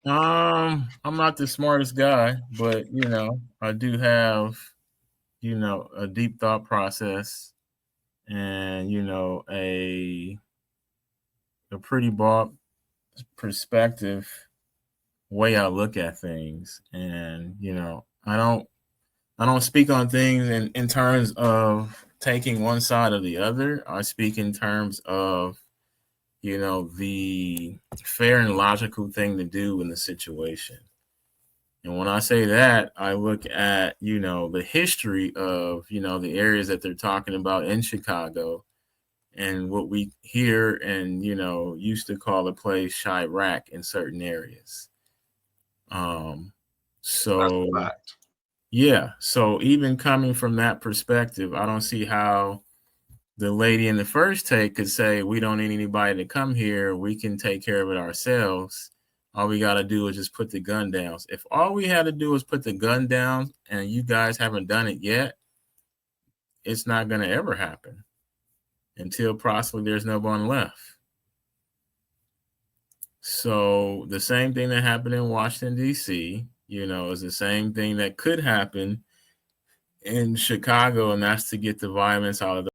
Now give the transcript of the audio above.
I'm not the smartest guy, but I do have, a deep thought process and a pretty broad perspective way I look at things. And I don't speak on things in terms of taking one side or the other. I speak in terms of the fair and logical thing to do in the situation. And when I say that, I look at, the history of, the areas that they're talking about in Chicago and what we hear and, used to call the place Chirac in certain areas. Um, That's so, a fact. yeah. So even coming from that perspective, I don't see how the lady in the first take could say, we don't need anybody to come here. We can take care of it ourselves. All we got to do is just put the gun down. If all we had to do is put the gun down and you guys haven't done it yet, it's not going to ever happen until possibly there's no one left. So the same thing that happened in Washington, D.C., is the same thing that could happen in Chicago, and that's to get the violence out of